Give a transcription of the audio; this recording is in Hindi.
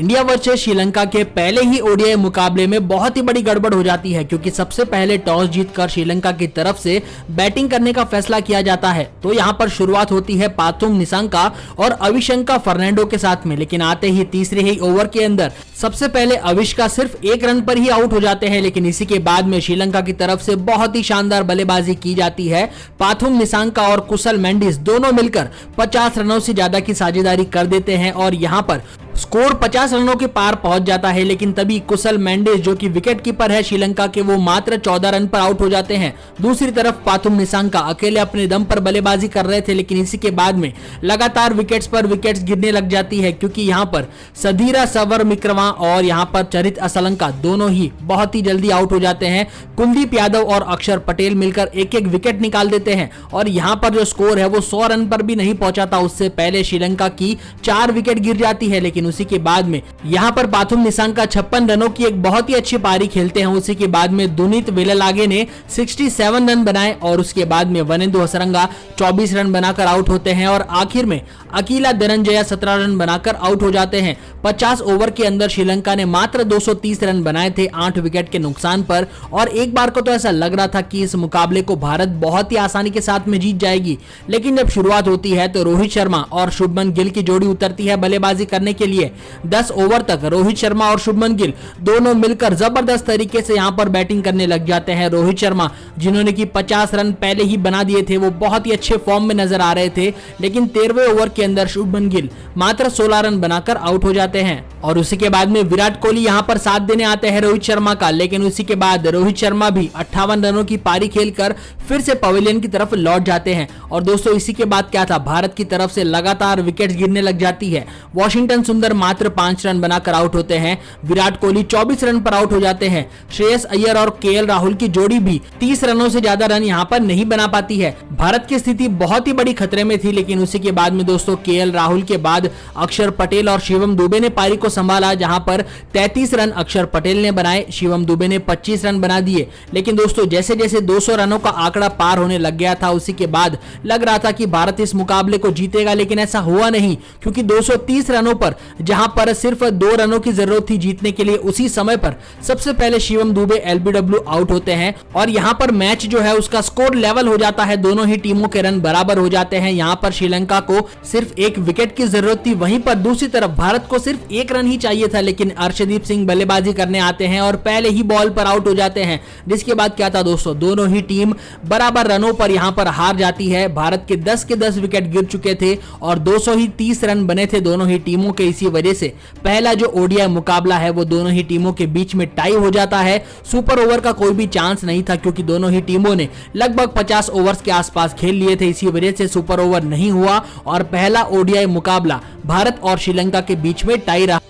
इंडिया वर्सेस श्रीलंका के पहले ही ओडीआई मुकाबले में बहुत ही बड़ी गड़बड़ हो जाती है, क्योंकि सबसे पहले टॉस जीतकर श्रीलंका की तरफ से बैटिंग करने का फैसला किया जाता है। तो यहां पर शुरुआत होती है पाथुम निसांका और अविशंका फर्नांडो के साथ में, लेकिन आते ही तीसरे ही ओवर के अंदर सबसे पहले अविष्का सिर्फ 1 रन पर ही आउट हो जाते हैं। लेकिन इसी के बाद में श्रीलंका की तरफ से बहुत ही शानदार बल्लेबाजी की जाती है। पाथुम निसांका और कुशल मेंडिस दोनों मिलकर 50 रनों से ज्यादा की साझेदारी कर देते हैं और यहां पर स्कोर 50 रनों के पार पहुंच जाता है। लेकिन तभी कुशल मेंडिस जो कि विकेट कीपर है श्रीलंका के, वो मात्र 14 रन पर आउट हो जाते हैं। दूसरी तरफ पाथुम निसांका अकेले अपने दम पर बल्लेबाजी कर रहे थे, लेकिन इसी के बाद में लगातार विकेट्स पर विकेट्स गिरने लग जाती है, क्योंकि यहां पर सधीरा सवरमिक्रमा और यहां पर चरित असलंका दोनों ही बहुत ही जल्दी आउट हो जाते हैं। कुलदीप यादव और अक्षर पटेल मिलकर एक एक विकेट निकाल देते हैं और यहां पर जो स्कोर है वो 100 रन पर भी नहीं पहुंचा था। उससे पहले श्रीलंका की 4 विकेट गिर जाती है, लेकिन उसी के बाद में यहां पर पाथुम निसांका 56 रनों की एक बहुत ही अच्छी पारी खेलते हैं। उसी के बाद में दुनीत वेललागे ने 67 रन बनाए और उसके बाद में वनेंदु हसरंगा 24 रन बनाकर आउट होते हैं और आखिर में अकीला धनंजया 17 रन बनाकर आउट हो जाते हैं। 50 ओवर के अंदर श्रीलंका ने मात्र 230 रन बनाए थे 8 विकेट के नुकसान पर, और एक बार को तो ऐसा लग रहा था कि इस मुकाबले को भारत बहुत ही आसानी के साथ में जीत जाएगी। लेकिन जब शुरुआत होती है तो रोहित शर्मा और शुभमन गिल की जोड़ी उतरती है बल्लेबाजी करने के लिए। 10 ओवर तक रोहित शर्मा और शुभमन गिल दोनों मिलकर जबरदस्त तरीके से यहां पर बैटिंग करने लग जाते हैं। रोहित शर्मा जिन्होंने कि 50 रन पहले ही बना दिए थे, वो बहुत ही अच्छे फॉर्म में नजर आ रहे थे, लेकिन 13वें ओवर के अंदर शुभमन गिल मात्र 16 रन बनाकर आउट हो जाते हैं। और उसी के बाद में विराट कोहली यहां पर साथ देने आते हैं रोहित शर्मा का, लेकिन उसी के बाद रोहित शर्मा भी 58 रनों की पारी खेलकर फिर से पवेलियन की तरफ लौट जाते हैं। और दोस्तों इसी के बाद क्या था, भारत की तरफ से लगातार विकेट्स गिरने लग जाती है। वॉशिंगटन सुंदर मात्र 5 रन बनाकर आउट होते हैं। विराट कोहली 24 रन पर आउट हो जाते हैं। श्रेयस अय्यर और केएल राहुल की जोड़ी भी 30 रनों से ज्यादा रन यहां पर नहीं बना पाती है। भारत की स्थिति बहुत ही बड़ी खतरे में थी, लेकिन उसी के बाद में दोस्तों केएल राहुल के बाद अक्षर पटेल और शिवम दुबे ने पारी को संभाला, जहां पर 33 रन अक्षर पटेल ने बनाए, शिवम दुबे ने 25 रन बना दिए। लेकिन दोस्तों जैसे जैसे 200 रनों का आंकड़ा पार होने लग गया था, उसी के बाद लग रहा था कि भारत इस मुकाबले को जीतेगा, लेकिन ऐसा हुआ नहीं, क्योंकि 230 रनों पर जहां पर सिर्फ 2 रनों की जरूरत थी जीतने के लिए, उसी समय पर सबसे पहले शिवम दुबे एलबीडब्ल्यू आउट होते हैं और यहां पर मैच जो है उसका स्कोर लेवल हो जाता है। दोनों ही टीमों के रन बराबर हो जाते हैं। यहां पर श्रीलंका को सिर्फ 1 विकेट की जरूरत थी, वहीं पर दूसरी तरफ भारत को सिर्फ 1 रन ही चाहिए था, लेकिन अर्शदीप सिंह बल्लेबाजी करने आते हैं और पहले ही बॉल पर आउट हो जाते हैं। जिसके बाद क्या था दोस्तों, दोनों ही टीम बराबर रनों पर यहां पर हार जाती है। भारत के 10 विकेट गिर चुके थे और 230 रन बने थे दोनों ही टीमों के। इसी वजह से पहला जो ओडीआई मुकाबला है वो दोनों ही टीमों के बीच में टाई हो जाता है। सुपर ओवर का कोई भी चांस नहीं था, क्योंकि दोनों ही टीमों ने लगभग 50 ओवर्स के आसपास खेल लिए थे। इसी वजह से सुपर ओवर नहीं हुआ और पहला ओडीआई मुकाबला भारत और श्रीलंका के बीच में टाई रहा।